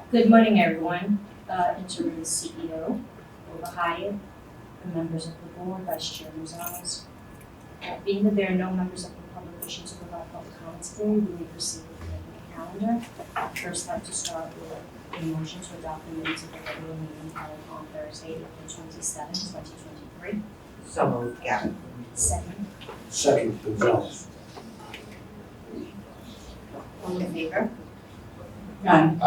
Good morning, everyone. Interim CEO, Oba Hyatt, the members of the board, Vice Chair Rosales. Being that there are no members of the public wishing to provide public comments today, we may proceed with the regular calendar. I'd first like to start with a motion to adopt the minutes of the regular meeting held on Thursday, April 27, 2023. So moved, Gavin. Second, Second, Gonzalez. all in favor? Aye.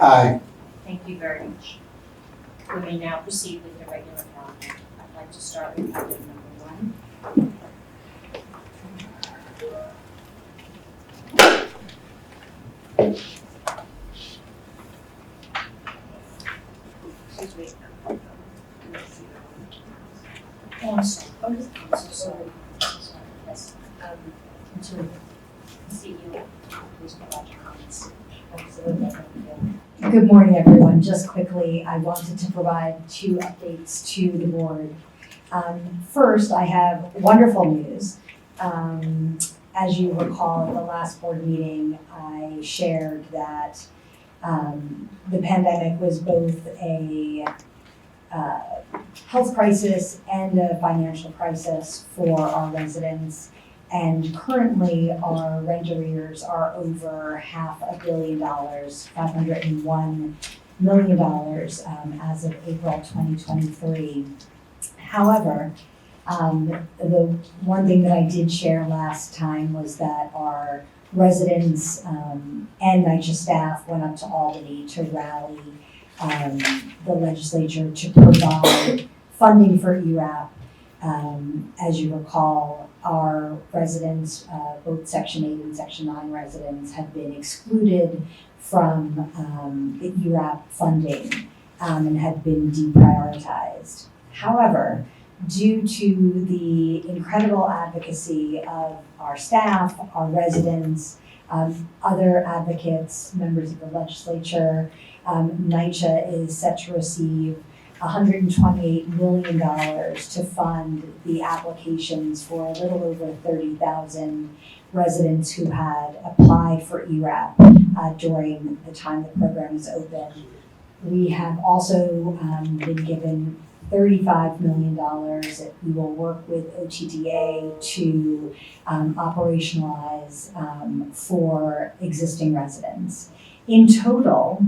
Aye. Thank you very much. We may now proceed with the regular calendar. I'd like to start with item number 1. Excuse me. Oh, I'm sorry. I'm so sorry. Yes, to the CEO, please provide your comments. Good morning, everyone. Just quickly, I wanted to provide 2 updates to the board. First, I have wonderful news. As you recall, at the last board meeting, I shared that the pandemic was both a health crisis and a financial crisis for our residents. And currently, our rent arrears are over $500 million, $501 million as of April 2023. However, the one thing that I did share last time was that our residents and NYCHA staff went up to Albany to rally the legislature to provide funding for ERAP. As you recall, our residents, both Section 8 and Section 9 residents, have been excluded from the ERAP funding and have been deprioritized. However, due to the incredible advocacy of our staff, our residents, other advocates, members of the legislature, NYCHA is set to receive $128 million to fund the applications for a little over 30,000 residents who had applied for ERAP during the time the program is open. We have also been given $35 million that we will work with OTDA to operationalize for existing residents. In total,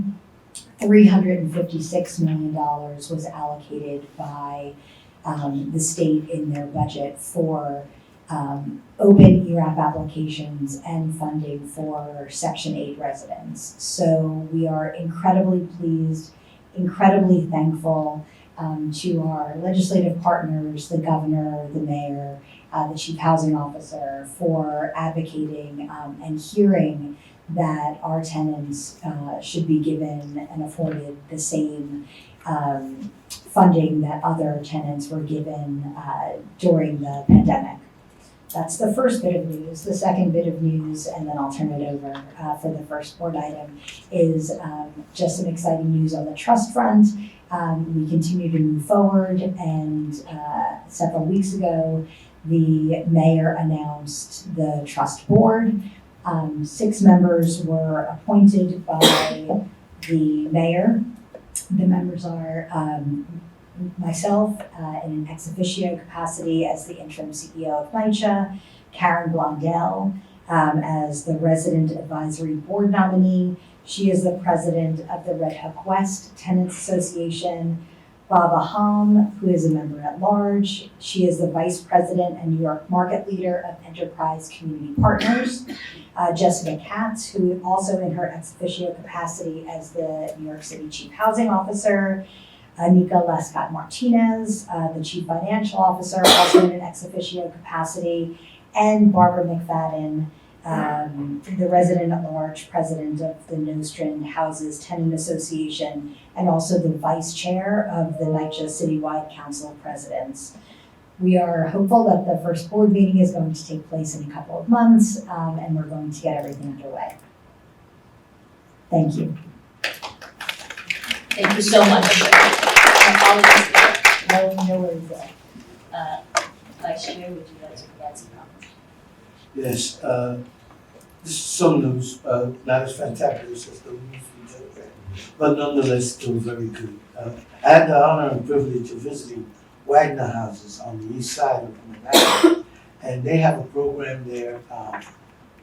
$356 million was allocated by the state in their budget for open ERAP applications and funding for Section 8 residents. So we are incredibly pleased, incredibly thankful to our legislative partners, the governor, the mayor, the chief housing officer for advocating and hearing that our tenants should be given and afforded the same funding that other tenants were given during the pandemic. That's the first bit of news. The second bit of news, and then I'll turn it over for the first board item, is just some exciting news on the trust front. We continue to move forward, and several weeks ago, the mayor announced the trust board. 6 members were appointed by the mayor. The members are myself in an ex officio capacity as the interim CEO of NYCHA, Karen Blondell as the resident advisory board nominee. She is the president of the Red Hook West Tenants Association. Baba Ham, who is a member at large. She is the vice president and New York market leader of Enterprise Community Partners. Jessica Katz, who also in her ex officio capacity as the New York City chief housing officer. Anika Lescott Martinez, the chief financial officer, also in an ex officio capacity. And Barbara McFadden, the resident at large president of the Nostrand Houses Tenant Association, and also the vice chair of the NYCHA Citywide Council of Presidents. We are hopeful that the first board meeting is going to take place in a couple of months, and we're going to get everything underway. Thank you. Thank you so much. No worries there. Vice Chair, would you like to provide some comments? Yes, this is some news, not as fantabulous as the news we just read. but nonetheless still very good. I had the honor and privilege of visiting Wagner Houses on the east side of Manhattan, and they have a program there,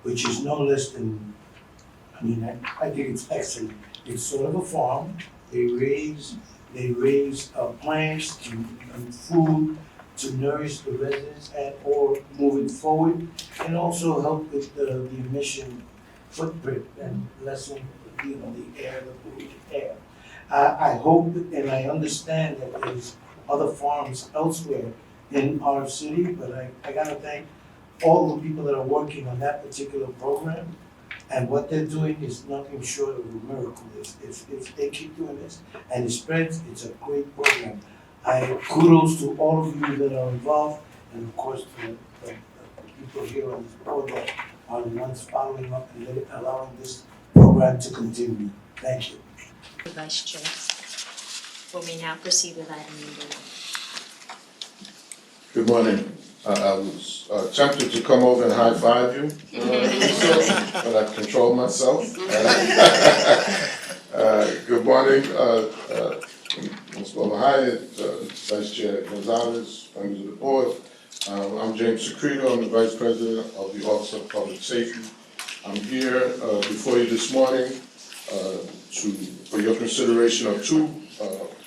which is no less than, I think it's excellent. It's sort of a farm. They raise plants and food to nourish the residents and or moving forward, and also help with the emission footprint and lessen, the air, the polluted air. I hope and I understand that there's other farms elsewhere in our city, but I gotta thank all the people that are working on that particular program. And what they're doing is nothing short of a miracle. If they keep doing this and it spreads, it's a great program. I kudos to all of you that are involved, and of course to the people here on this board that are the ones following up and allowing this program to continue. Thank you. Vice Chair. We may now proceed with item number 1. Good morning. I was tempted to come over and high five you, Lisa, but I controlled myself. Good morning, Ms. Hyatt, Vice Chair Gonzalez, members of the board. I'm James Secreto. I'm the Vice President of the Office of Public Safety. I'm here before you this morning for your consideration of two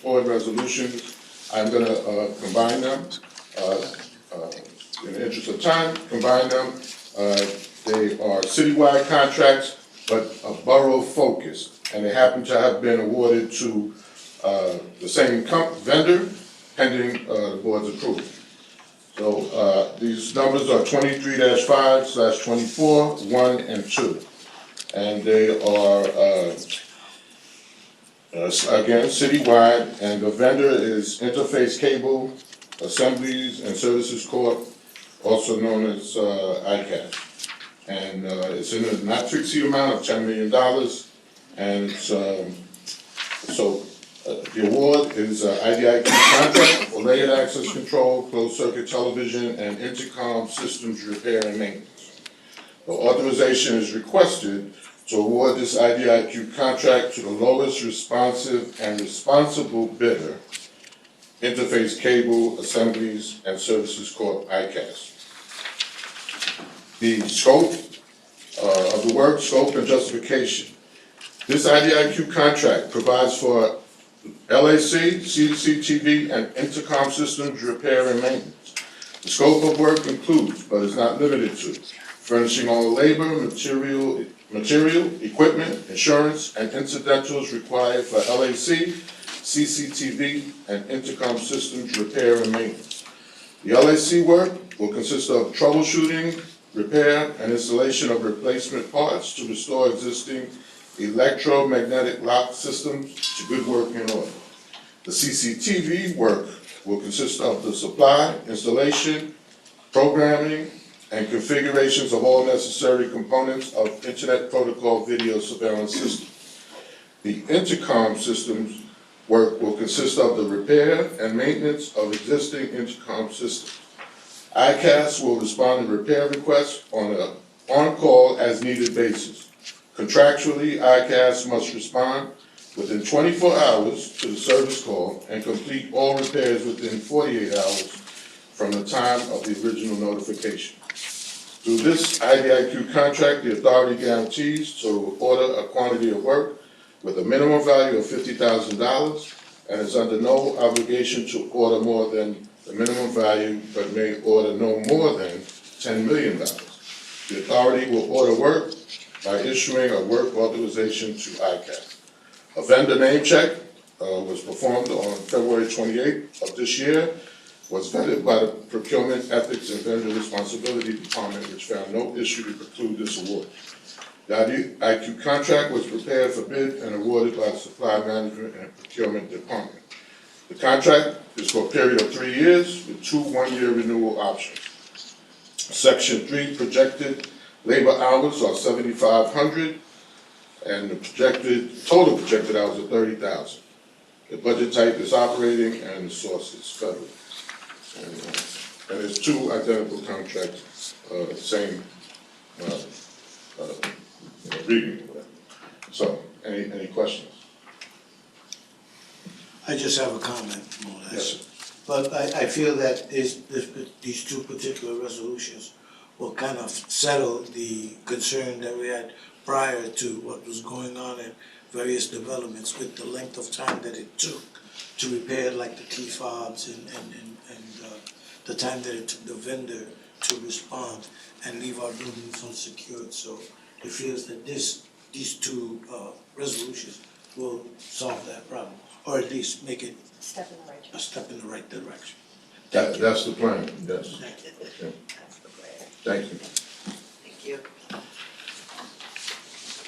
board resolutions. I'm going to combine them. In the interest of time, combine them. They are citywide contracts, but borough focused, and they happen to have been awarded to the same vendor, pending the board's approval. So these numbers are 23-5/24, 1 and 2, and they are again citywide, and the vendor is Interface Cable Assemblies and Services Corp., also known as ICAS. And it's in a not to exceed amount of $10 million. And it's, the award is IDIQ contract for layered access control, closed circuit television, and intercom systems repair and maintenance. The authorization is requested to award this IDIQ contract to the lowest responsive and responsible bidder, Interface Cable Assemblies and Services Corp. ICAS. The scope of the work, scope and justification. This IDIQ contract provides for LAC, CCTV, and intercom systems repair and maintenance. The scope of work includes, but is not limited to, furnishing all labor, material, equipment, insurance, and incidentals required for LAC, CCTV, and intercom systems repair and maintenance. The LAC work will consist of troubleshooting, repair, and installation of replacement parts to restore existing electromagnetic lock systems to good working order. The CCTV work will consist of the supply, installation, programming, and configurations of all necessary components of Internet Protocol video surveillance system. The intercom systems work will consist of the repair and maintenance of existing intercom systems. ICAS will respond to repair requests on an on-call as needed basis. Contractually, ICAS must respond within 24 hours to the service call and complete all repairs within 48 hours from the time of the original notification. Through this IDIQ contract, the authority guarantees to order a quantity of work with a minimum value of $50,000 and is under no obligation to order more than the minimum value, but may order no more than $10 million. The authority will order work by issuing a work authorization to ICAS. A vendor name check was performed on February 28th of this year, was vetted by the Procurement, Ethics, and Vendor Responsibility Department, which found no issue to preclude this award. The IDIQ contract was prepared for bid and awarded by the Supply Management and Procurement Department. The contract is for a period of 3 years with 2 one-year renewal options. Section 3 projected labor hours are 7,500 and the total projected hours are 30,000. The budget type is operating and the source is federal. And there's 2 identical contracts, same reading. So, any questions? I just have a comment, more or less. Yes. But I feel that these two particular resolutions will kind of settle the concern that we had prior to what was going on in various developments with the length of time that it took to repair like the key fobs and the time that it took the vendor to respond and leave our buildings unsecured. So it feels that these two resolutions will solve that problem, or at least make it Step in the right a step in the right direction. That's the plan, yes. Thank you. That's the plan. Thank you. Thank you.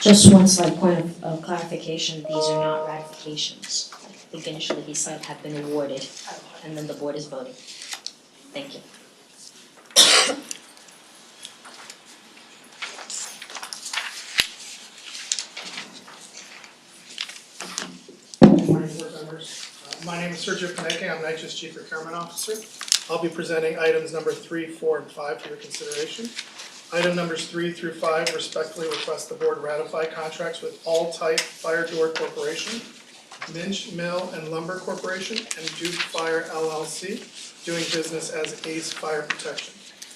Just one slight point of clarification, these are not ratifications. I think initially these have been awarded, and then the board is voting. Thank you. Good morning, board members. My name is Sergio Panecki, I'm NYCHA's Chief Procurement Officer. I'll be presenting items number 3, 4, and 5 for your consideration. Item numbers 3 through 5 respectfully request the board ratify contracts with All Type Fire Door Corporation, Minch Mill and Lumber Corporation, and Duke Fire LLC, doing business as Ace Fire Protection.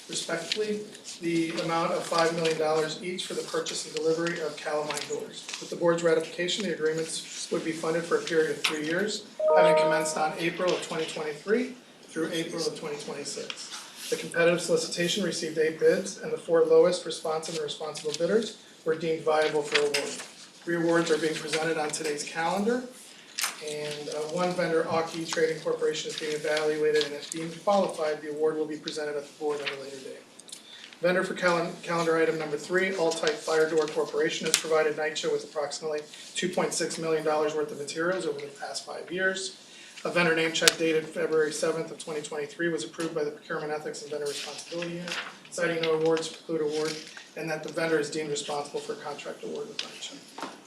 Respectfully, the amount of $5 million each for the purchase and delivery of calamine doors. With the board's ratification, the agreements would be funded for a period of 3 years, having commenced on April of 2023 through April of 2026. The competitive solicitation received 8 bids, and the 4 lowest responsive and responsible bidders were deemed viable for award. 3 awards are being presented on today's calendar, and one vendor, Aki Trading Corporation, is being evaluated, and if deemed qualified, the award will be presented at the board at a later date. Vendor for calendar item number 3, All Type Fire Door Corporation, has provided NYCHA with approximately $2.6 million worth of materials over the past 5 years. A vendor name check dated February 7th of 2023 was approved by the Procurement Ethics and Vendor Responsibility Unit, citing no awards to preclude award, and that the vendor is deemed responsible for a contract award with NYCHA.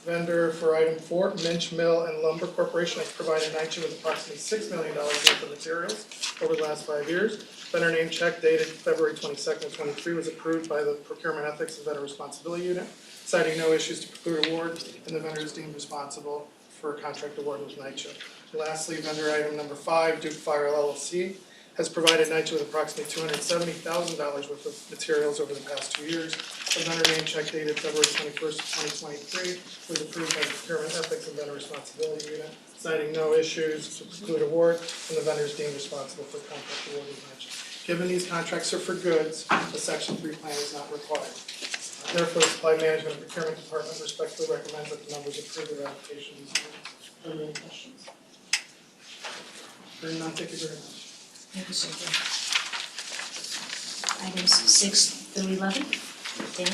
Vendor for item 4, Minch Mill and Lumber Corporation, has provided NYCHA with approximately $6 million worth of materials over the last 5 years. Vendor name check dated February 22nd of 23 was approved by the Procurement Ethics and Vendor Responsibility Unit, citing no issues to preclude award, and the vendor is deemed responsible for a contract award with NYCHA. Lastly, vendor item number 5, Duke Fire LLC, has provided NYCHA with approximately $270,000 worth of materials over the past 2 years. The vendor name check dated February 21st of 2023 was approved by the Procurement Ethics and Vendor Responsibility Unit, citing no issues to preclude award, and the vendor is deemed responsible for contract award with NYCHA. Given these contracts are for goods, the Section 3 plan is not required. Therefore, the Supply Management and Procurement Department respectfully recommends that the members approve the ratification of these agreements. Are there any questions? Hearing none, thank you very much. Thank you, Sergio. Items 6 through 11, Dan?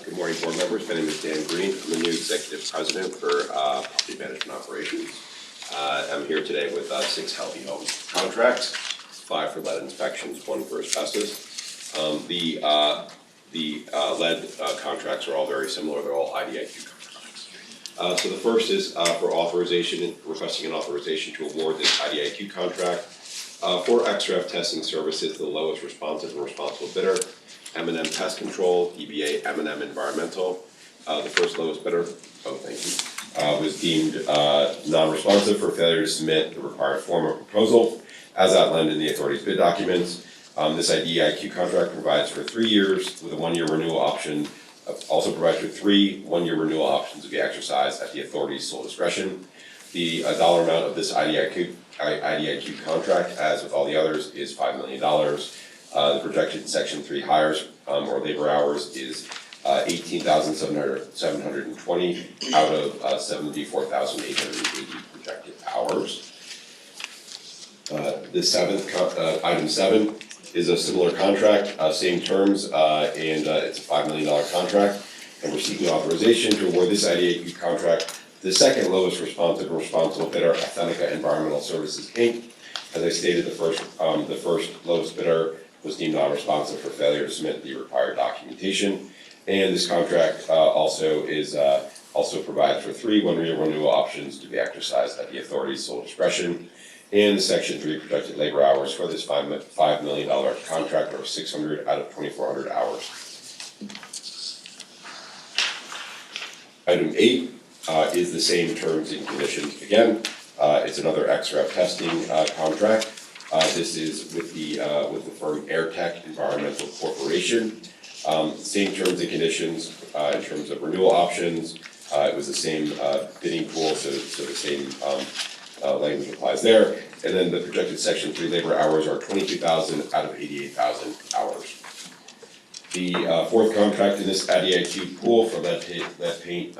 Good morning, board members. My name is Dan Green. I'm the new executive president for property management operations. I'm here today with 6 healthy home contracts, 5 for lead inspections, 1 for asbestos. The lead contracts are all very similar. They're all IDIQ contracts. So the first is for authorization, requesting an authorization to award this IDIQ contract for XRF testing services to the lowest responsive and responsible bidder, M&M Pest Control, EBA M&M Environmental. The first lowest bidder, was deemed non-responsive for failure to submit the required form or proposal as outlined in the authority's bid documents. This IDIQ contract provides for 3 years with a 1-year renewal option. Also provides for 3 1-year renewal options to be exercised at the authority's sole discretion. The dollar amount of this IDIQ contract, as with all the others, is $5 million. The projected Section 3 hires or labor hours is 18,720 out of 74,880 projected hours. Item 7 is a similar contract, same terms, and it's a $5 million contract. And we're seeking authorization to award this IDIQ contract to the second lowest responsible bidder, Authentica Environmental Services, Inc. As I stated, the first lowest bidder was deemed non-responsive for failure to submit the required documentation. And this contract also provides for 3 1-year renewal options to be exercised at the authority's sole discretion. And the Section 3 projected labor hours for this $5 million contract are 600 out of 2,400 hours. Item 8 is the same terms and conditions again. It's another XREF testing contract. This is with the firm AirTech Environmental Corporation. Same terms and conditions in terms of renewal options. It was the same bidding pool, so the same language applies there. And then the projected Section 3 labor hours are 22,000 out of 88,000 hours. The fourth contract in this ADIQ pool for lead paint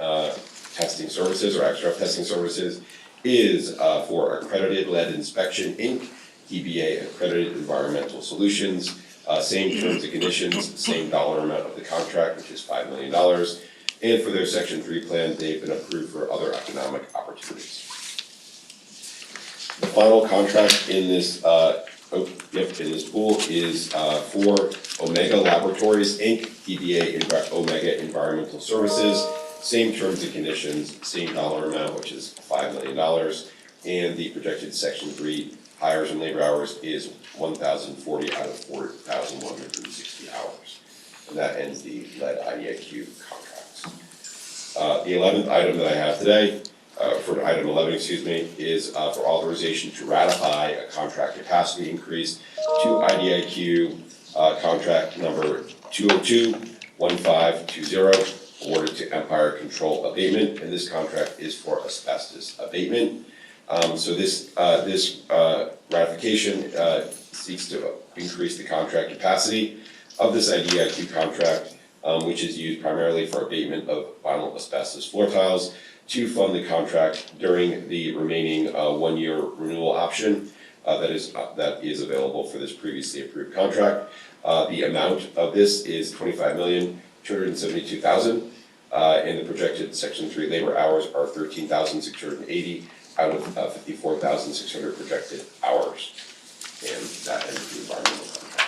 testing services or XREF testing services is for Accredited Lead Inspection Inc., DBA Accredited Environmental Solutions. Same terms and conditions, same dollar amount of the contract, which is $5 million. And for their Section 3 plan, they've been approved for other economic opportunities. The final contract in this pool is for Omega Laboratories Inc., DBA Omega Environmental Services. Same terms and conditions, same dollar amount, which is $5 million. And the projected Section 3 hires and labor hours is 1,040 out of 4,160 hours. And that ends the lead IDIQ contracts. The 11th item that I have today, for item 11, is for authorization to ratify a contract capacity increase to IDIQ contract number 202-1520, awarded to Empire Control Abatement, and this contract is for asbestos abatement. So this ratification seeks to increase the contract capacity of this IDIQ contract, which is used primarily for abatement of vinyl asbestos floor tiles, to fund the contract during the remaining 1-year renewal option that is available for this previously approved contract. The amount of this is $25,272,000, and the projected Section 3 labor hours are 13,680 out of 54,600 projected hours. And that ends the environmental contract.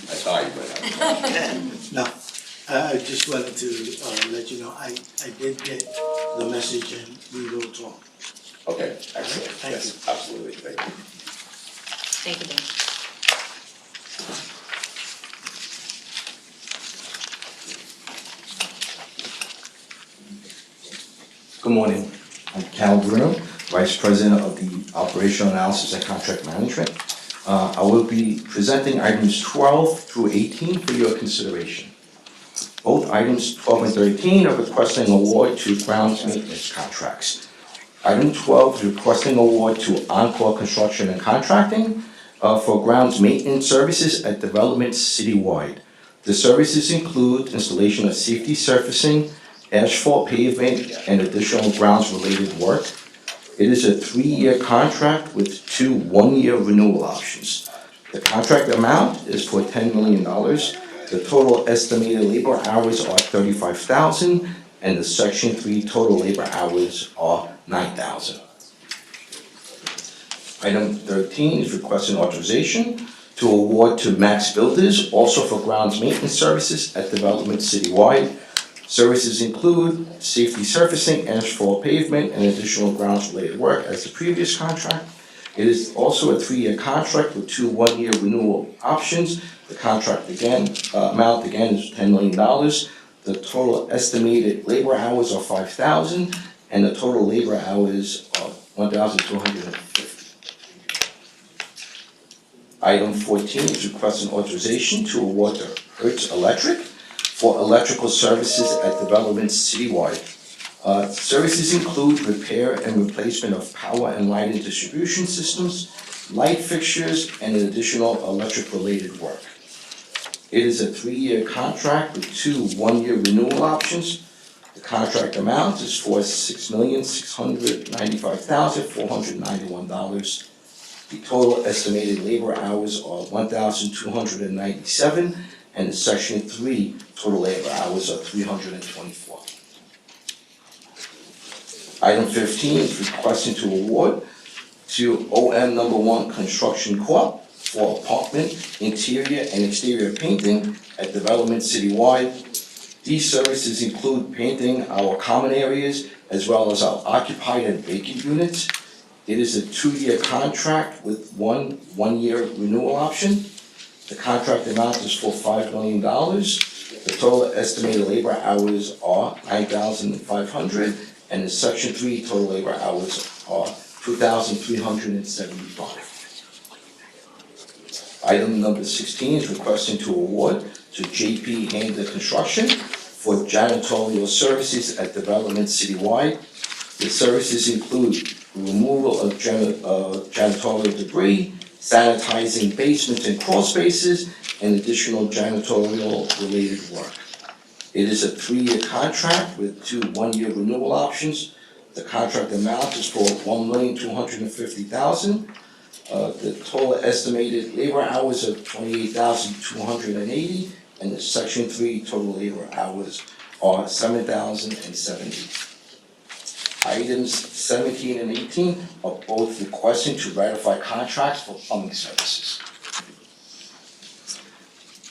I thought you might have a question. No, I just wanted to let you know, I did get the message and we will talk. Okay, excellent. Thank Yes, absolutely. Thank you. Thank you, Dan. Good morning. I'm Cal Bruno, Vice President of the Operational Analysis and Contract Management. I will be presenting items 12 through 18 for your consideration. Both items 12 and 13 are requesting award to grounds maintenance contracts. Item 12 is requesting award to Encore Construction and Contracting for grounds maintenance services at developments citywide. The services include installation of safety surfacing, asphalt pavement, and additional grounds-related work. It is a 3-year contract with 2 1-year renewal options. The contract amount is for $10 million. The total estimated labor hours are 35,000, and the Section 3 total labor hours are 9,000. Item 13 is requesting authorization to award to Max Builders, also for grounds maintenance services at development citywide. Services include safety surfacing, asphalt pavement, and additional grounds-related work as the previous contract. It is also a 3-year contract with 2 1-year renewal options. The contract amount is $10 million. The total estimated labor hours are 5,000, and the total labor hours are 1,250. Item 14 is requesting authorization to award to Hertz Electric for electrical services at developments citywide. Services include repair and replacement of power and lighting distribution systems, light fixtures, and additional electric-related work. It is a 3-year contract with 2 1-year renewal options. The contract amount is for $6,695,491. The total estimated labor hours are 1,297, and the Section 3 total labor hours are 324. Item 15 is requesting to award to OM No. 1 Construction Corp. For apartment, interior, and exterior painting at development citywide. These services include painting our common areas as well as our occupied and vacant units. It is a 2-year contract with 1 1-year renewal option. The contract amount is for $5 million. The total estimated labor hours are 9,500, and in section 3, total labor hours are 2,375. Item number 16 is requesting to award to JP Hander Construction for janitorial services at development citywide. The services include removal of janitorial debris, sanitizing basements and crawl spaces, and additional janitorial-related work. It is a 3-year contract with 2 one-year renewal options. The contract amount is for $1,250,000. The total estimated labor hours are 28,280, and the section 3 total labor hours are 7,070. Items 17 and 18 are both requesting to ratify contracts for plumbing services.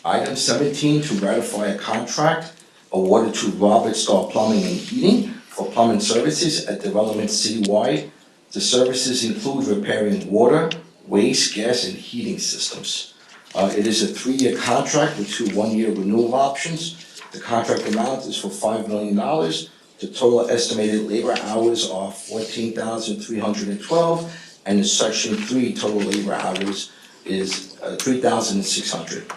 Item 17, to ratify a contract awarded to Robert Star Plumbing and Heating for plumbing services at development citywide. The services include repairing water, waste, gas, and heating systems. It is a 3-year contract with 2 one-year renewal options. The contract amount is for $5 million. The total estimated labor hours are 14,312, and the section 3 total labor hours is 3,600.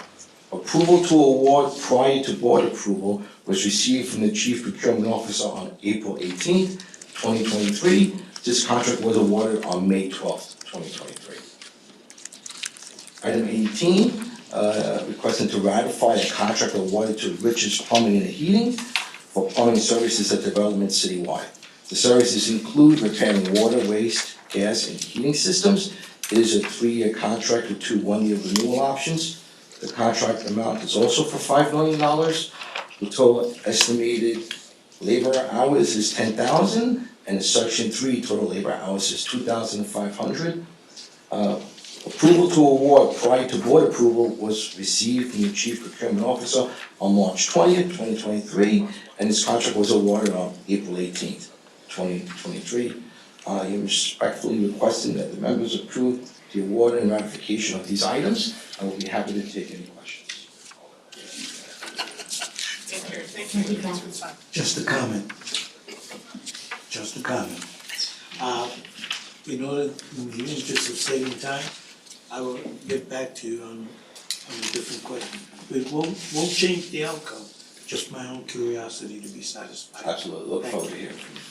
Approval to award prior to board approval was received from the Chief Procurement Officer on April 18th, 2023. This contract was awarded on May 12th, 2023. Item 18, requesting to ratify a contract awarded to Richards Plumbing and Heating for plumbing services at development citywide. The services include repairing water, waste, gas, and heating systems. It is a 3-year contract with 2 one-year renewal options. The contract amount is also for $5 million. The total estimated labor hours is 10,000, and the section 3 total labor hours is 2,500. Approval to award prior to board approval was received from the Chief Procurement Officer on March 20th, 2023, and this contract was awarded on April 18th, 2023. I am respectfully requesting that the members approve the award and ratification of these items. I will be happy to take any questions. Thank you. Thanks for the time. Just a comment. In order, in the interest of saving time, I will get back to you on the different questions. It won't change the outcome, just my own curiosity to be satisfied. Absolutely, look forward to hearing from you.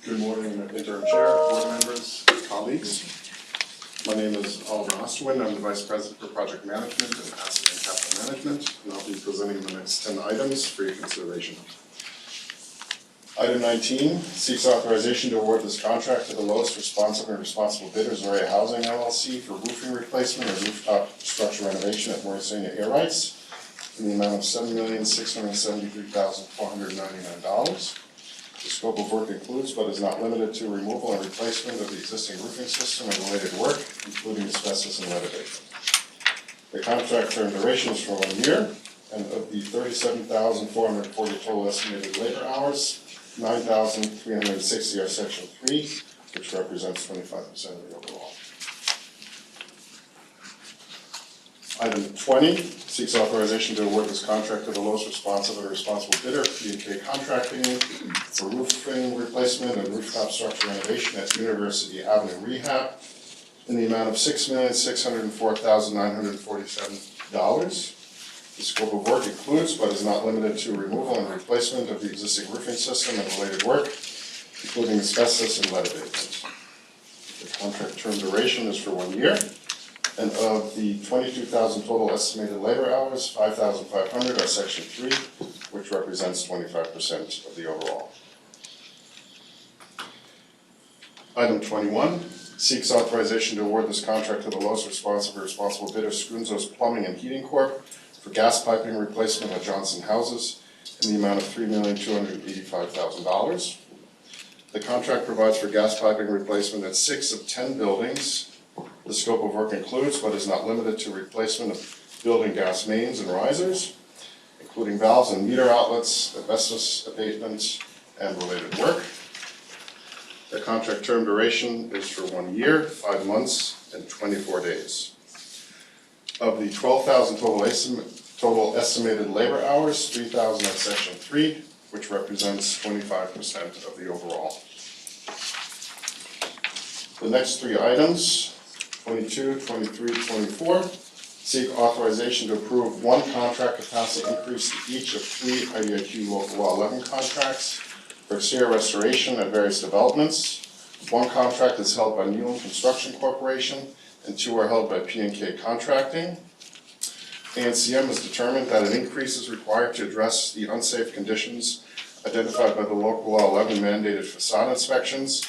Good morning, Interim Chair, board members, colleagues. My name is Oliver Osterwin. I'm the Vice President for Project Management and Asset and Capital Management, and I'll be presenting the next 10 items for your consideration. Item 19 seeks authorization to award this contract to the lowest responsive and responsible bidder, Zoria Housing LLC, for roofing replacement or rooftop structure renovation at Morrisania Air Rights in the amount of $7,673,499. The scope of work includes but is not limited to removal and replacement of the existing roofing system and related work, including asbestos and lead abatement. The contract term duration is for 1 year, and of the 37,440 total estimated labor hours, 9,360 are section 3, which represents 25% of the overall. Item 20 seeks authorization to award this contract to the lowest responsive and responsible bidder, P&K Contracting, for roofing replacement and rooftop structure renovation at University Avenue Rehab in the amount of $6,604,947. The scope of work includes but is not limited to removal and replacement of the existing roofing system and related work, including asbestos and lead abatement. The contract term duration is for 1 year. And of the 22,000 total estimated labor hours, 5,500 are section 3, which represents 25% of the overall. Item 21 seeks authorization to award this contract to the lowest responsive or responsible bidder, Scunzo's Plumbing and Heating Corp. for gas piping replacement at Johnson Houses in the amount of $3,285,000. The contract provides for gas piping replacement at 6 of 10 buildings. The scope of work includes, but is not limited to, replacement of building gas mains and risers, including valves and meter outlets, asbestos abatement, and related work. The contract term duration is for 1 year, 5 months, and 24 days. Of the 12,000 total estimated labor hours, 3,000 at section 3, which represents 25% of the overall. The next three items, 22, 23, 24, seek authorization to approve one contract capacity increase to each of 3 IDIQ Local Law 11 contracts for exterior restoration at various developments. One contract is held by Newland Construction Corporation and 2 are held by P&K Contracting. ANCM has determined that an increase is required to address the unsafe conditions identified by the Local Law 11 mandated facade inspections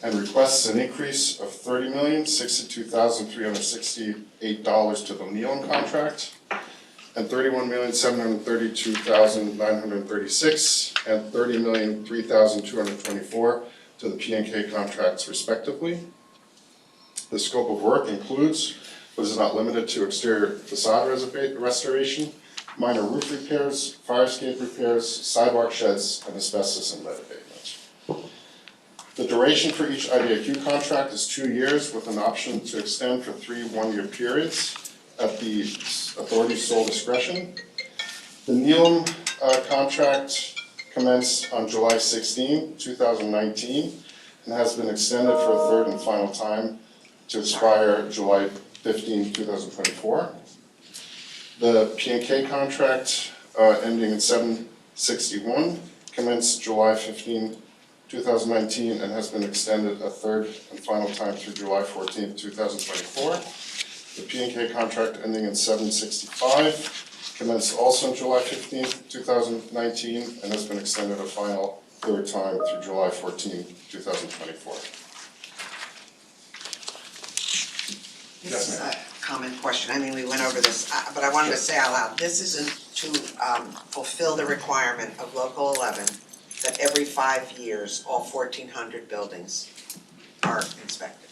and requests an increase of $30,062,368 to the Nealon contract and $31,732,936 and $30,003,224 to the P&K contracts respectively. The scope of work includes, but is not limited to, exterior facade restoration, minor roof repairs, fire escape repairs, sidewalk sheds, and asbestos and lead abatement. The duration for each IDIQ contract is 2 years with an option to extend for 3 one-year periods at the authority's sole discretion. The Nealon contract commenced on July 16, 2019 and has been extended for a third and final time to expire July 15, 2024. The P&K contract ending in 7/61 commenced July 15, 2019 and has been extended a third and final time through July 14, 2024. The P&K contract ending in 7/65 commenced also on July 15, 2019 and has been extended a final third time through July 14, 2024. This is a common question, I mean, we went over this, but I wanted to say out loud, this isn't to fulfill the requirement of Local 11 that every 5 years, all 1,400 buildings are inspected.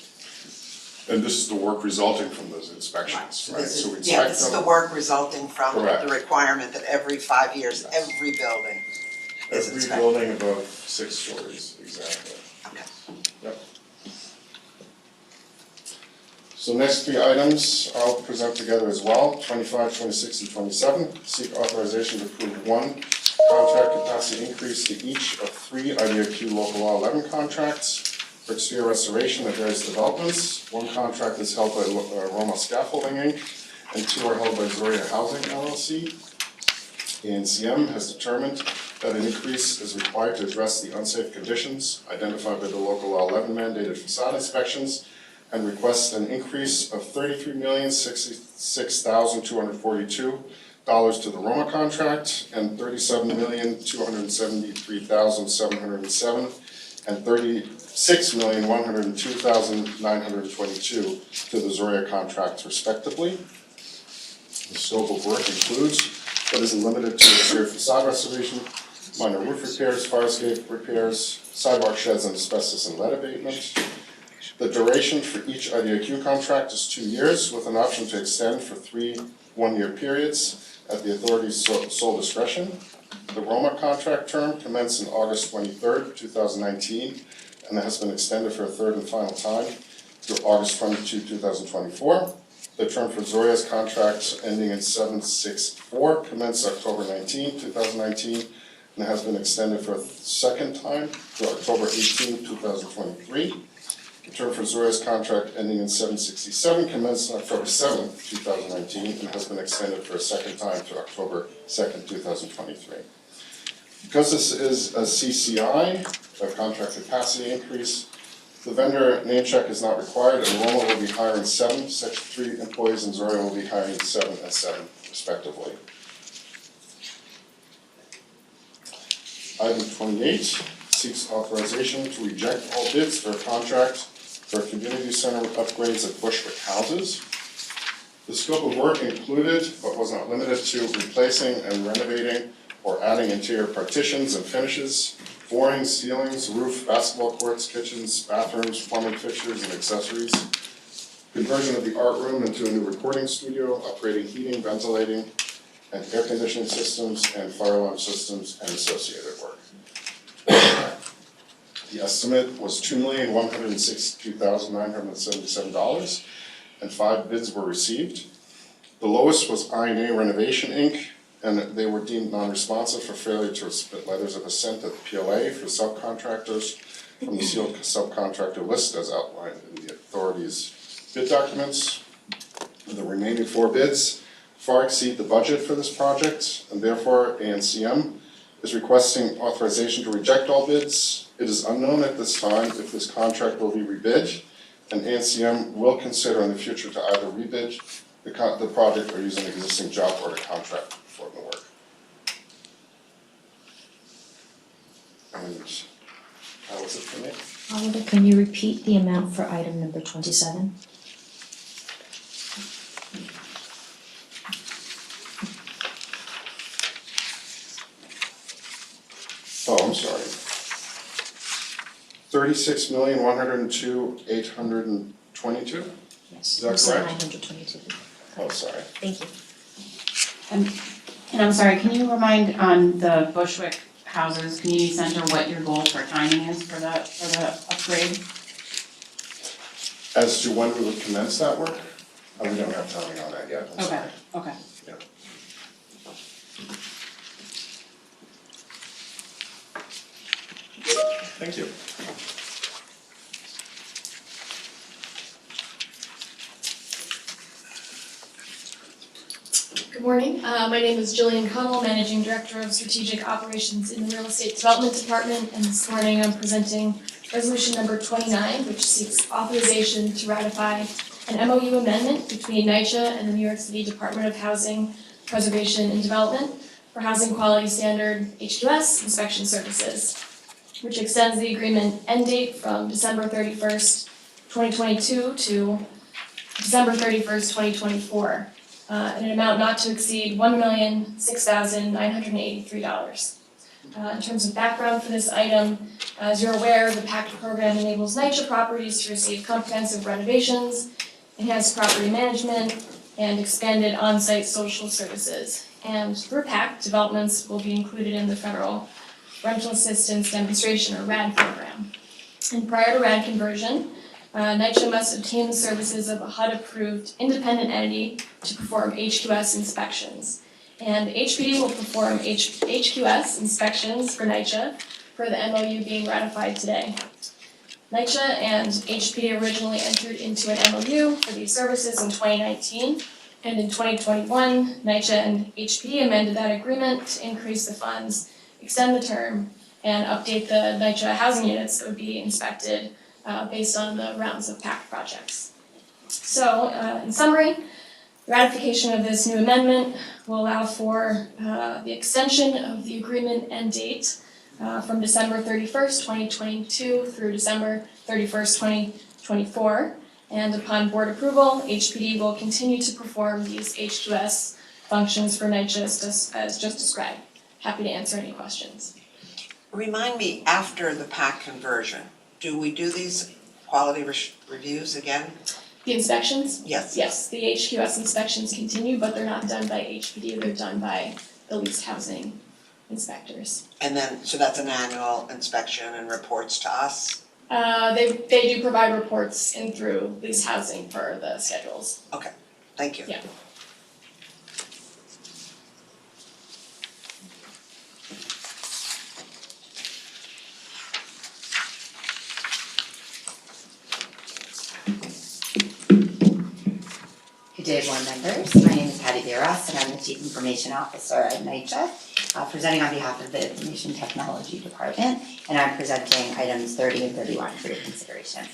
And this is the work resulting from those inspections, right? This So we is, inspect this is the them, work resulting from Correct. the requirement that every 5 years, every building is every inspected. building above 6 stories, exactly. Okay. Yep. So next three items I'll present together as well, 25, 26, and 27. Seek authorization to approve one contract capacity increase to each of 3 IDIQ Local Law 11 contracts for exterior restoration at various developments. One contract is held by Roma Scaffolding Inc. and 2 are held by Zoria Housing LLC. ANCM has determined that an increase is required to address the unsafe conditions identified by the Local Law 11 mandated facade inspections and requests an increase of $33,066,242 to the Roma contract and $37,273,707 and $36,102,922 to the Zoria contracts respectively. The scope of work includes, but isn't limited to, exterior facade restoration, minor roof repairs, fire escape repairs, sidewalk sheds, and asbestos and lead abatement. The duration for each IDIQ contract is 2 years with an option to extend for 3 one-year periods at the authority's sole discretion. The Roma contract term commenced on August 23rd, 2019 and has been extended for a third and final time through August 22, 2024. The term for Zoria's contract ending in 7/64 commenced October 19, 2019 and has been extended for a second time through October 18, 2023. The term for Zoria's contract ending in 7/67 commenced on October 7th, 2019 and has been extended for a second time to October 2nd, 2023. Because this is a CCI, a contract capacity increase, the vendor name check is not required and Roma will be hiring 7 Section 3 employees and Zoria will be hiring 7 and 7 respectively. Item 28 seeks authorization to reject all bids for a contract for community center upgrades at Bushwick Houses. The scope of work included, but was not limited to, replacing and renovating or adding interior partitions and finishes, flooring, ceilings, roof, basketball courts, kitchens, bathrooms, plumbing fixtures, and accessories. Conversion of the art room into a new recording studio, upgrading heating, ventilating, and air conditioning systems and fire alarm systems and associated work. The estimate was $2,162,977, and 5 bids were received. The lowest was I&A Renovation Inc., and they were deemed non-responsive for failure to submit letters of assent at the PLA for subcontractors from the sealed subcontractor list as outlined in the authority's bid documents. The remaining 4 bids far exceed the budget for this project, and therefore ANCM is requesting authorization to reject all bids. It is unknown at this time if this contract will be rebid, and ANCM will consider in the future to either rebid the project or use an existing job order contract to perform the work. And that was it for me. Oliver, can you repeat the amount for item number 27? Oh, I'm sorry. 36,102,822? Yes. Is that You said correct? 922. Oh, sorry. Thank you. And I'm sorry, can you remind on the Bushwick houses, community center, what your goal for timing is for the upgrade? As to when we would commence that work, we don't have timing on that yet, I'm sorry. Okay. Thank you. Good morning, my name is Jillian Connell, Managing Director of Strategic Operations in the Real Estate Development Department, and this morning I'm presenting resolution number 29, which seeks authorization to ratify an MOU amendment between NYCHA and the New York City Department of Housing, Preservation and Development for Housing Quality Standard (HQS) inspection services, which extends the agreement end date from December 31st, 2022 to December 31st, 2024. In an amount not to exceed $1,006,983. In terms of background for this item, as you're aware, the Pact program enables NYCHA properties to receive comprehensive renovations, enhanced property management, and expanded on-site social services. And through Pact, developments will be included in the federal Rental Assistance Demonstration, or RAD program. And prior to RAD conversion, NYCHA must obtain the services of a HUD-approved independent entity to perform HQS inspections. And HPD will perform HQS inspections for NYCHA per the MOU being ratified today. NYCHA and HPD originally entered into an MOU for these services in 2019, and in 2021, NYCHA and HPD amended that agreement to increase the funds, extend the term, and update the NYCHA housing units that would be inspected based on the rounds of Pact projects. So, in summary, ratification of this new amendment will allow for the extension of the agreement end date from December 31st, 2022 through December 31st, 2024. And upon board approval, HPD will continue to perform these HQS functions for NYCHA as just described. Happy to answer any questions. Remind me, after the Pact conversion, do we do these quality reviews again? The inspections? Yes. Yes, the HQS inspections continue, but they're not done by HPD, they're done by the leased housing inspectors. And then, so that's an annual inspection and reports to us? They do provide reports in through leased housing for the schedules. Thank you. Yeah. Good day, board members. My name is Patty Vieras, and I'm the Chief Information Officer at NYCHA, presenting on behalf of the Information Technology Department, and I'm presenting items 30 and 31 for your consideration.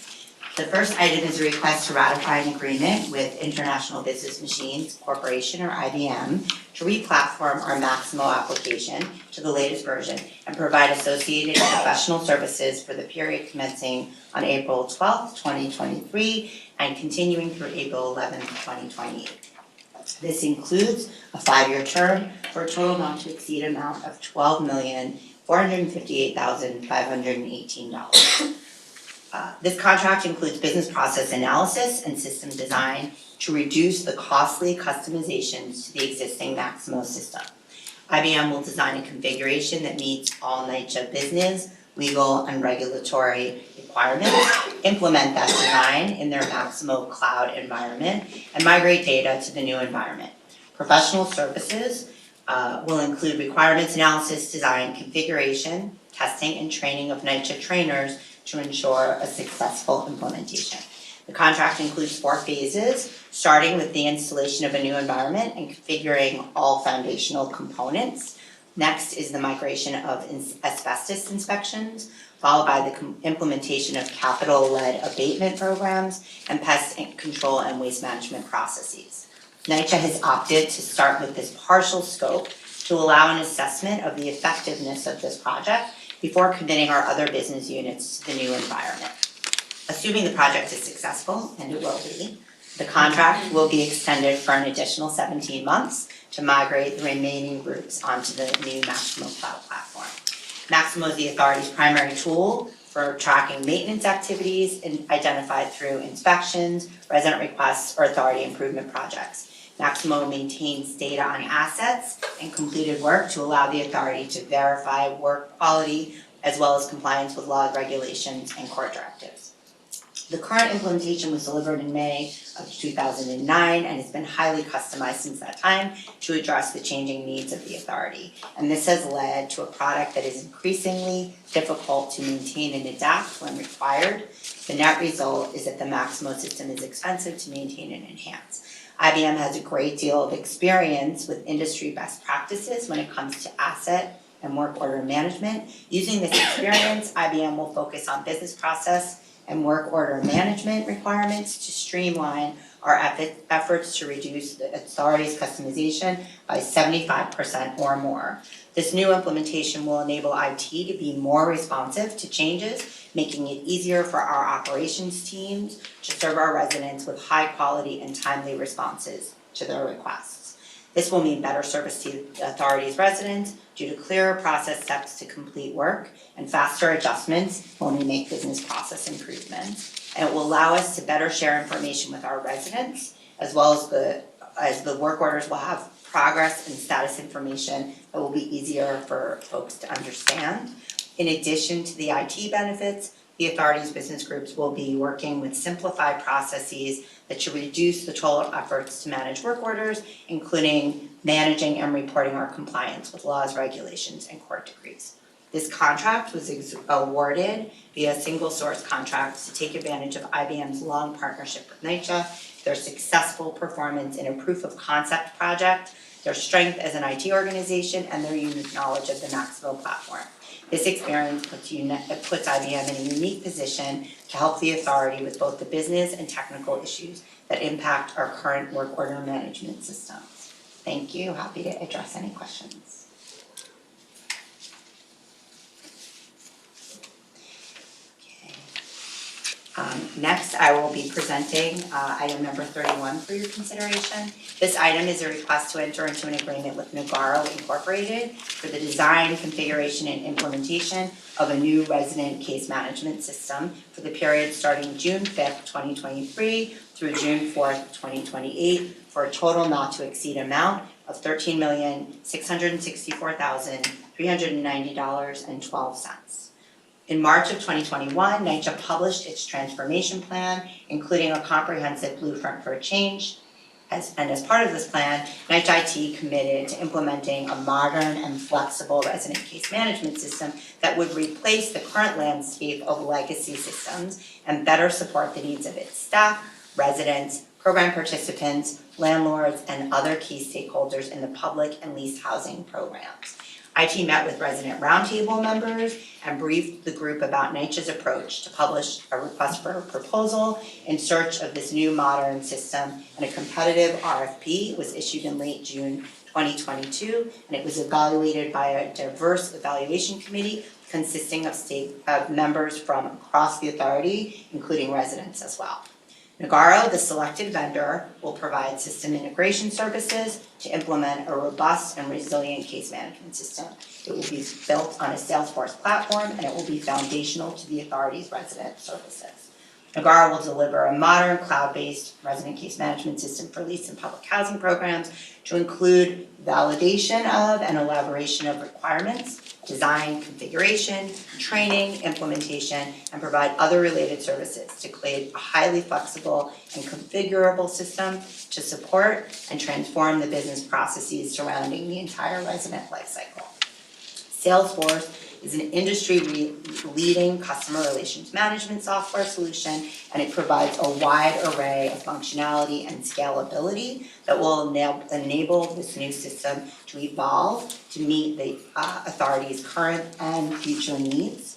The first item is a request to ratify an agreement with International Business Machines Corporation, or IBM, to re-platform our Maximo application to the latest version and provide associated professional services for the period commencing on April 12th, 2023, and continuing through April 11th, 2028. This includes a 5-year term for a total not to exceed amount of $12,458,518. This contract includes business process analysis and system design to reduce the costly customizations to the existing Maximo system. IBM will design a configuration that meets all NYCHA business, legal, and regulatory requirements, implement that design in their Maximo cloud environment, and migrate data to the new environment. Professional services will include requirements analysis, design, configuration, testing, and training of NYCHA trainers to ensure a successful implementation. The contract includes 4 phases, starting with the installation of a new environment and configuring all foundational components. Next is the migration of asbestos inspections, followed by the implementation of capital-led abatement programs and pest control and waste management processes. NYCHA has opted to start with this partial scope to allow an assessment of the effectiveness of this project before committing our other business units to the new environment. Assuming the project is successful, and it will be, the contract will be extended for an additional 17 months to migrate the remaining groups onto the new Maximo cloud platform. Maximo is the authority's primary tool for tracking maintenance activities identified through inspections, resident requests, or authority improvement projects. Maximo maintains data on assets and completed work to allow the authority to verify work quality as well as compliance with laws, regulations, and court directives. The current implementation was delivered in May of 2009 and has been highly customized since that time to address the changing needs of the authority. And this has led to a product that is increasingly difficult to maintain and adapt when required. The net result is that the Maximo system is expensive to maintain and enhance. IBM has a great deal of experience with industry best practices when it comes to asset and work order management. Using this experience, IBM will focus on business process and work order management requirements to streamline our efforts to reduce the authority's customization by 75% or more. This new implementation will enable IT to be more responsive to changes, making it easier for our operations teams to serve our residents with high quality and timely responses to their requests. This will mean better service to the authority's residents due to clearer process steps to complete work and faster adjustments when we make business process improvements. And it will allow us to better share information with our residents as well as the work orders will have progress and status information that will be easier for folks to understand. In addition to the IT benefits, the authority's business groups will be working with simplified processes that should reduce the total efforts to manage work orders, including managing and reporting our compliance with laws, regulations, and court decrees. This contract was awarded via single source contracts to take advantage of IBM's long partnership with NYCHA, their successful performance in a proof of concept project, their strength as an IT organization, and their unique knowledge of the Maximo platform. This experience puts IBM in a unique position to help the authority with both the business and technical issues that impact our current work order management systems. Thank you, happy to address any questions. Next, I will be presenting item number 31 for your consideration. This item is a request to enter into an agreement with Nagarro Incorporated for the design, configuration, and implementation of a new resident case management system for the period starting June 5th, 2023 through June 4th, 2028 for a total not to exceed amount of $13,664,390.12. In March of 2021, NYCHA published its transformation plan, including a comprehensive blueprint for change. As part of this plan, NYCHA IT committed to implementing a modern and flexible resident case management system that would replace the current landscape of legacy systems and better support the needs of its staff, residents, program participants, landlords, and other key stakeholders in the public and leased housing programs. IT met with resident roundtable members and briefed the group about NYCHA's approach to publish a request for a proposal in search of this new modern system, and a competitive RFP was issued in late June 2022, and it was evaluated by a diverse evaluation committee consisting of members from across the authority, including residents as well. Nagarro, the selected vendor, will provide system integration services to implement a robust and resilient case management system. It will be built on a Salesforce platform, and it will be foundational to the authority's resident services. Nagarro will deliver a modern cloud-based resident case management system for lease and public housing programs to include validation of and elaboration of requirements, design, configuration, training, implementation, and provide other related services to create a highly flexible and configurable system to support and transform the business processes surrounding the entire resident lifecycle. Salesforce is an industry-leading customer relations management software solution, and it provides a wide array of functionality and scalability that will enable this new system to evolve to meet the authority's current and future needs.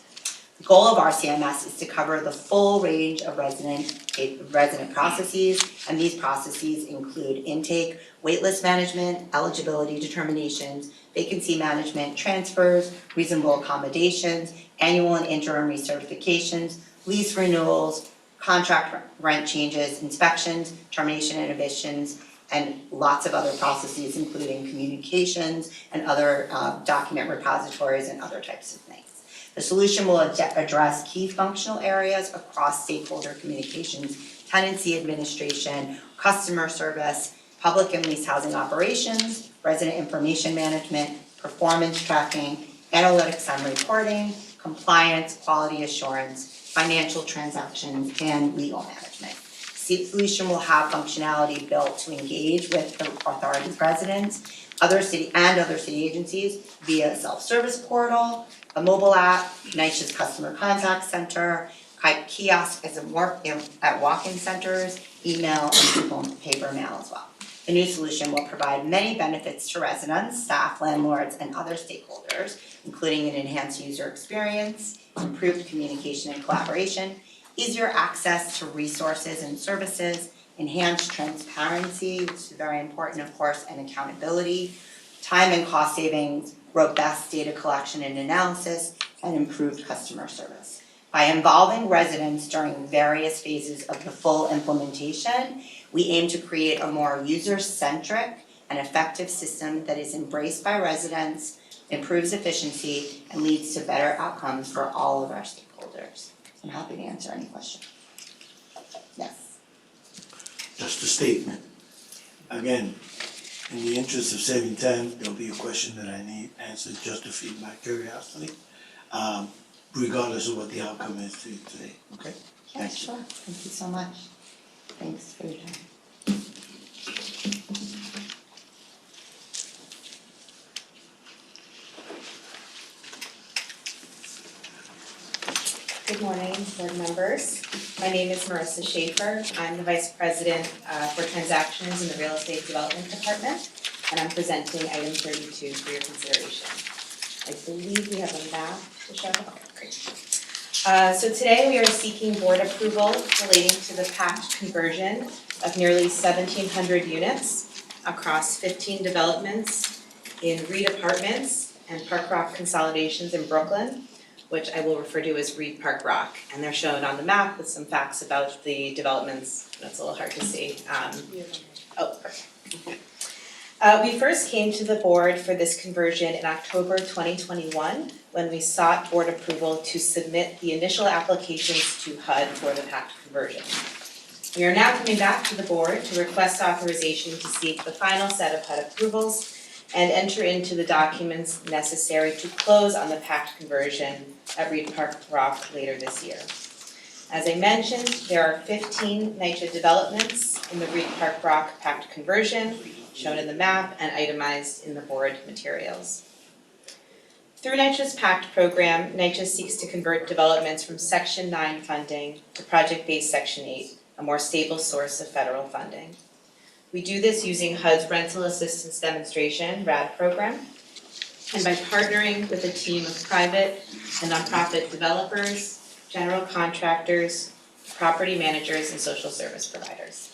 The goal of our CMS is to cover the full range of resident processes, and these processes include intake, waitlist management, eligibility determinations, vacancy management, transfers, reasonable accommodations, annual and interim recertifications, lease renewals, contract rent changes, inspections, termination and evictions, and lots of other processes, including communications and other document repositories and other types of things. The solution will address key functional areas across stakeholder communications, tenancy administration, customer service, public and leased housing operations, resident information management, performance tracking, analytics and reporting, compliance, quality assurance, financial transactions, and legal management. The solution will have functionality built to engage with the authority's residents, other city agencies via a self-service portal, a mobile app, NYCHA's customer contact center, kiosk at walk-in centers, email, and simple paper mail as well. The new solution will provide many benefits to residents, staff, landlords, and other stakeholders, including an enhanced user experience, improved communication and collaboration, easier access to resources and services, enhanced transparency, which is very important, of course, and accountability, time and cost savings, robust data collection and analysis, and improved customer service. By involving residents during various phases of the full implementation, we aim to create a more user-centric and effective system that is embraced by residents, improves efficiency, and leads to better outcomes for all of our stakeholders. I'm happy to answer any questions. Yes. Just a statement. Again, in the interest of saving time, there'll be a question that I need answered just to feed my curiosity, regardless of what the outcome is today, okay? Yeah, Thank you. sure. Thank you so much. Thanks for your time. Good morning, board members. My name is Marissa Schaefer. I'm the Vice President for Transactions in the Real Estate Development Department, and I'm presenting item 32 for your consideration. I believe we have a map to show. Okay, great. So today we are seeking board approval relating to the Pact conversion of nearly 1,700 units across 15 developments in Reed Apartments and Park Rock Consolidations in Brooklyn, which I will refer to as Reed Park Rock. And they're shown on the map with some facts about the developments. That's a little hard to see. Perfect. We first came to the board for this conversion in October 2021 when we sought board approval to submit the initial applications to HUD for the Pact conversion. We are now coming back to the board to request authorization to seek the final set of HUD approvals and enter into the documents necessary to close on the Pact conversion at Reed Park Rock later this year. As I mentioned, there are 15 NYCHA developments in the Reed Park Rock Pact conversion, shown in the map and itemized in the board materials. Through NYCHA's Pact program, NYCHA seeks to convert developments from Section 9 funding to project-based Section 8, a more stable source of federal funding. We do this using HUD's Rental Assistance Demonstration, RAD program, and by partnering with a team of private and nonprofit developers, general contractors, property managers, and social service providers.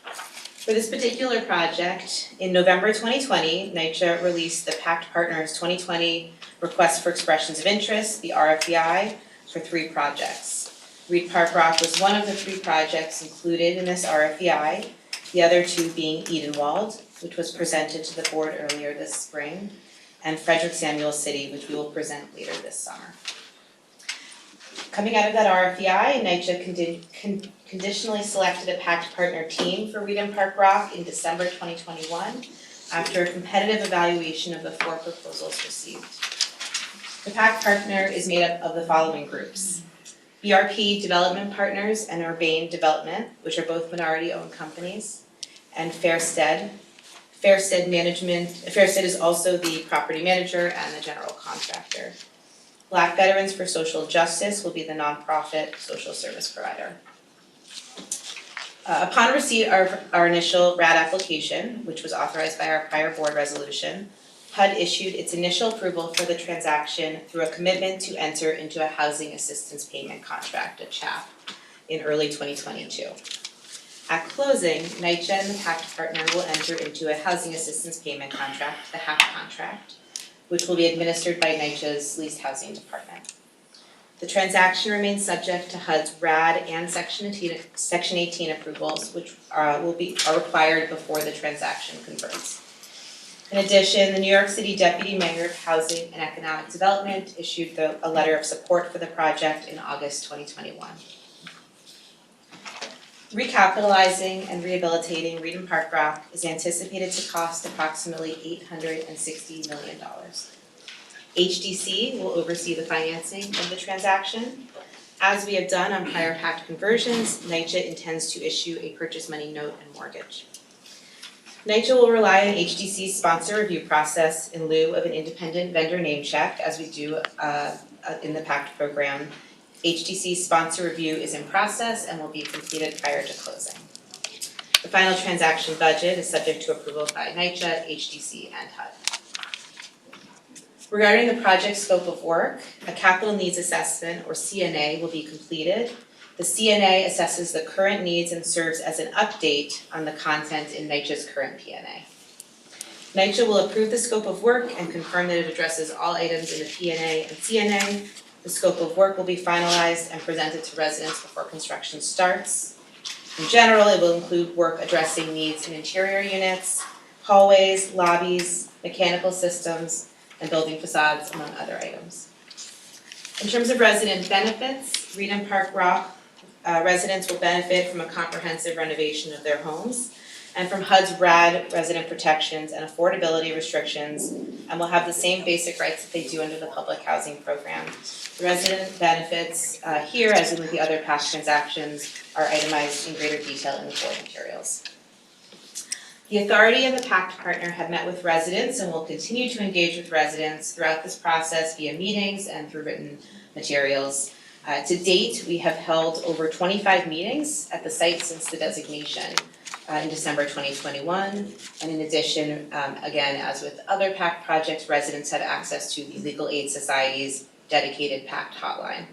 For this particular project, in November 2020, NYCHA released the Pact Partners 2020 Request for Expressions of Interest, the RFEI, for 3 projects. Reed Park Rock was one of the 3 projects included in this RFEI, the other 2 being Edenwald, which was presented to the board earlier this spring, and Frederick Samuel City, which we will present later this summer. Coming out of that RFEI, NYCHA conditionally selected a Pact partner team for Reed and Park Rock in December 2021 after a competitive evaluation of the 4 proposals received. The Pact partner is made up of the following groups: BRP Development Partners and Urbane Development, which are both minority-owned companies, and Fairstead. Fairstead is also the property manager and the general contractor. Black Veterans for Social Justice will be the nonprofit social service provider. Upon receipt of our initial RAD application, which was authorized by our prior board resolution, HUD issued its initial approval for the transaction through a commitment to enter into a housing assistance payment contract, a CHAP, in early 2022. At closing, NYCHA and the Pact partner will enter into a housing assistance payment contract, the HAP contract, which will be administered by NYCHA's leased housing department. The transaction remains subject to HUD's RAD and Section 18 approvals, which are required before the transaction converts. In addition, the New York City Deputy Mayor of Housing and Economic Development issued a letter of support for the project in August 2021. Recapitalizing and rehabilitating Reed and Park Rock is anticipated to cost approximately $860 million. HDC will oversee the financing of the transaction. As we have done on prior Pact conversions, NYCHA intends to issue a purchase money note and mortgage. NYCHA will rely on HDC's sponsor review process in lieu of an independent vendor name check, as we do in the Pact program. HDC's sponsor review is in process and will be completed prior to closing. The final transaction budget is subject to approval by NYCHA, HDC, and HUD. Regarding the project scope of work, a capital needs assessment, or CNA, will be completed. The CNA assesses the current needs and serves as an update on the content in NYCHA's current PNA. NYCHA will approve the scope of work and confirm that it addresses all items in the PNA and CNA. The scope of work will be finalized and presented to residents before construction starts. In general, it will include work addressing needs in interior units, hallways, lobbies, mechanical systems, and building facades, among other items. In terms of resident benefits, Reed and Park Rock residents will benefit from a comprehensive renovation of their homes and from HUD's RAD resident protections and affordability restrictions, and will have the same basic rights that they do under the public housing program. The resident benefits here, as in with the other past transactions, are itemized in greater detail in the board materials. The authority and the Pact partner have met with residents and will continue to engage with residents throughout this process via meetings and through written materials. To date, we have held over 25 meetings at the site since the designation in December 2021. And in addition, again, as with other Pact projects, residents have access to the Legal Aid Society's dedicated Pact hotline.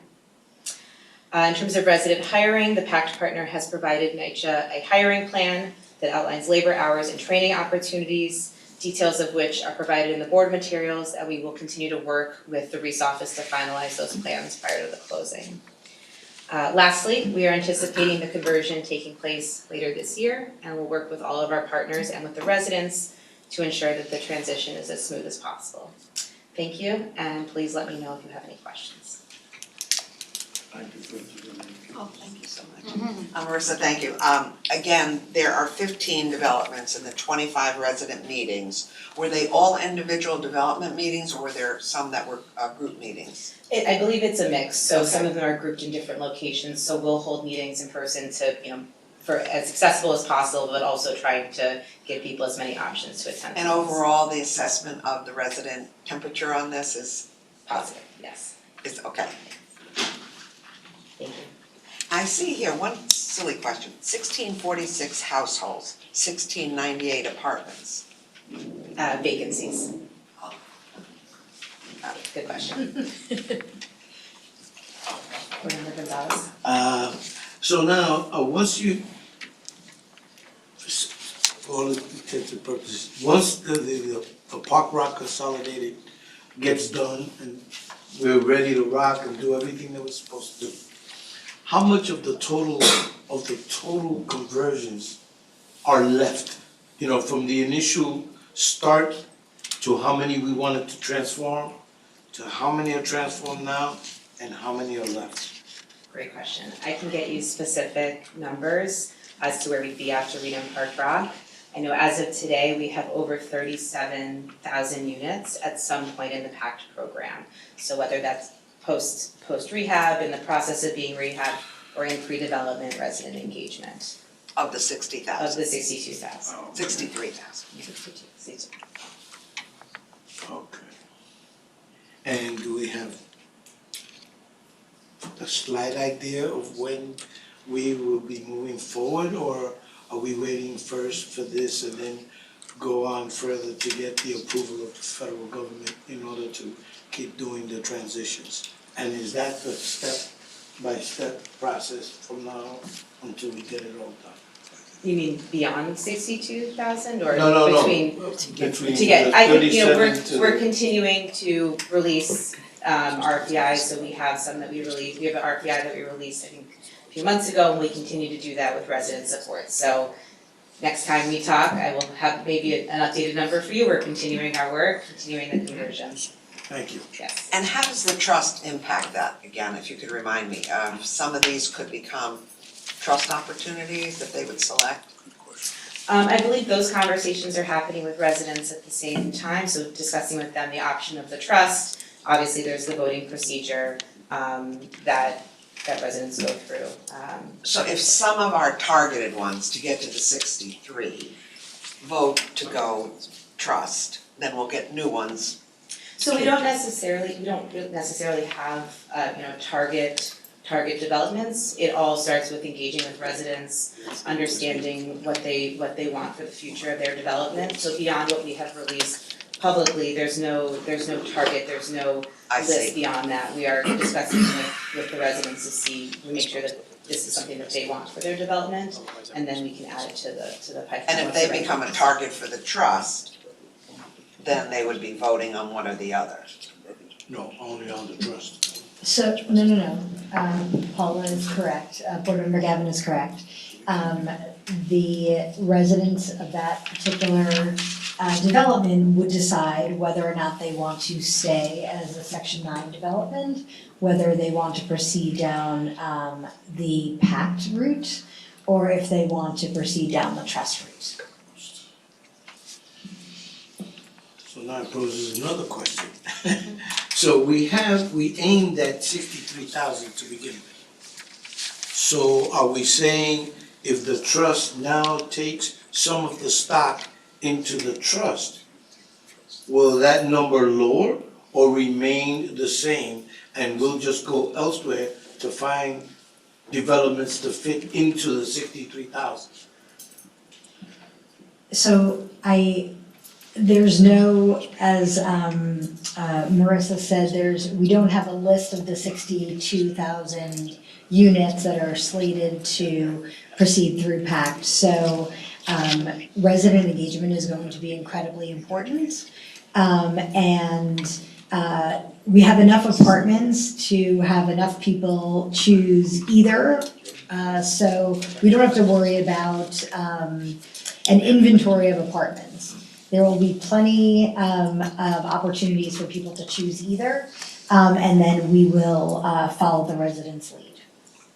In terms of resident hiring, the Pact partner has provided NYCHA a hiring plan that outlines labor hours and training opportunities, details of which are provided in the board materials, and we will continue to work with the Reese office to finalize those plans prior to the closing. Lastly, we are anticipating the conversion taking place later this year, and we'll work with all of our partners and with the residents to ensure that the transition is as smooth as possible. Thank you, and please let me know if you have any questions. Oh, thank you so much. Marissa, thank you. Again, there are 15 developments in the 25 resident meetings. Were they all individual development meetings, or were there some that were group meetings? I believe it's a mix, so some of them are grouped in different locations, so we'll hold meetings in person to, for as accessible as possible, but also trying to give people as many options to attend. And overall, the assessment of the resident temperature on this is Positive, yes. Is okay. Thank you. I see here one silly question, 1646 households, 1698 apartments. Vacancies. Oh. Good question. Board Member Gonzalez? So now, once you, for all intents and purposes, once the Park Rock Consolidated gets done and we're ready to rock and do everything that we're supposed to do, how much of the total conversions are left? You know, from the initial start to how many we wanted to transform, to how many are transformed now, and how many are left? Great question. I can get you specific numbers as to where we'd be after Reno Park Rock. I know as of today, we have over 37,000 units at some point in the Pact program. So whether that's post rehab, in the process of being rehabbed, or in pre-development resident engagement Of the 60,000. of the 62,000. 63,000. Okay. And do we have a slight idea of when we will be moving forward, or are we waiting first for this and then go on further to get the approval of the federal government in order to keep doing the transitions? And is that the step-by-step process from now until we get it all done? You mean beyond 62,000 or No. between? Between To get, the I think, 37 to we're the- continuing to release RFIs, so we have some that we released, we have an RFI that we released, I think, a few months ago, and we continue to do that with resident support. So next time we talk, I will have maybe an updated number for you. We're continuing our work, continuing the conversions. Thank you. Yes. And how does the trust impact that? Again, if you could remind me, some of these could become trust opportunities that they would select? I believe those conversations are happening with residents at the same time, so discussing with them the option of the trust. Obviously, there's the voting procedure that residents go through. So if some of our targeted ones to get to the 63 vote to go trust, then we'll get new ones. So we don't necessarily have target developments. It all starts with engaging with residents, understanding what they want for the future of their development. So beyond what we have released publicly, there's no target, there's no list beyond that. We are discussing with the residents to see, we make sure that this is something that they want for their development, and then we can add it to the pipeline. And if they become a target for the trust, then they would be voting on one or the other. No, only on the trust. So, no. Paula is correct, Board Member Gavin is correct. The residents of that particular development would decide whether or not they want to stay as a Section 9 development, whether they want to proceed down the Pact route, or if they want to proceed down the trust route. So now it poses another question. So we aimed at 63,000 to begin with. So are we saying if the trust now takes some of the stock into the trust, will that number lower or remain the same, and we'll just go elsewhere to find developments to fit into the 63,000? So there's no, as Marissa said, we don't have a list of the 62,000 units that are slated to proceed through Pact. So resident engagement is going to be incredibly important. And we have enough apartments to have enough people choose either. So we don't have to worry about an inventory of apartments. There will be plenty of opportunities for people to choose either, and then we will follow the residents' lead.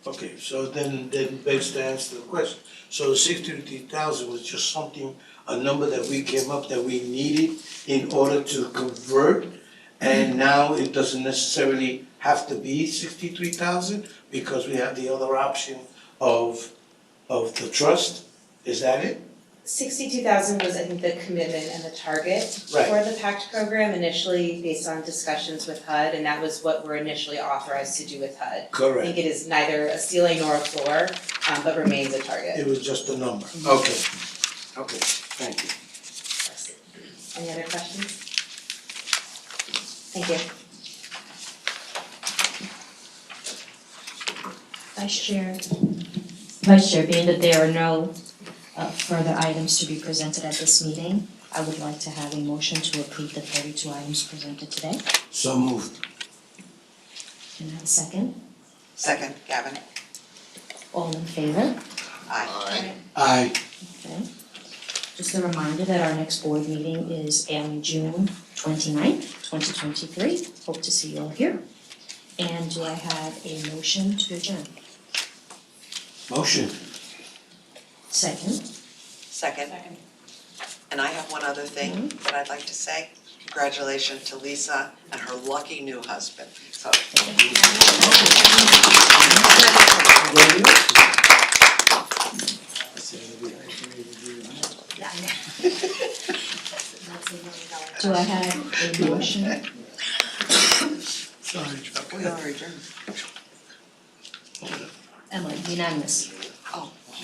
Okay, so then begs to answer the question. So 63,000 was just a number that we came up that we needed in order to convert, and now it doesn't necessarily have to be 63,000 because we have the other option of the trust? Is that it? 62,000 was, I think, the commitment and the target for the Pact program initially based on discussions with HUD, and that was what we're initially authorized to do with HUD. Correct. I think it is neither a ceiling nor a floor, but remains a target. It was just a number. Okay, thank you. Any other questions? Thank you. Vice Chair, being that there are no further items to be presented at this meeting, I would like to have a motion to approve the 32 items presented today. So moved. Can I have a second? Second, Gavin. All in favor? Aye. Aye. Okay. Just a reminder that our next board meeting is on June 29th, 2023. Hope to see you all here. And do I have a motion to adjourn? Motion. Second? Second. And I have one other thing that I'd like to say. Congratulations to Lisa and her lucky new husband. So. Do I have a motion? We are adjourned. Emily, unanimous?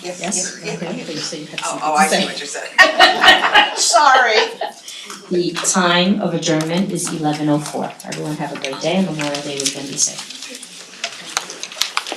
Yes. Okay, but you said you had Oh, I see something what to say. you're saying. Sorry. The time of adjournment is 11:04. Everyone have a great day and Memorial Day weekend be safe.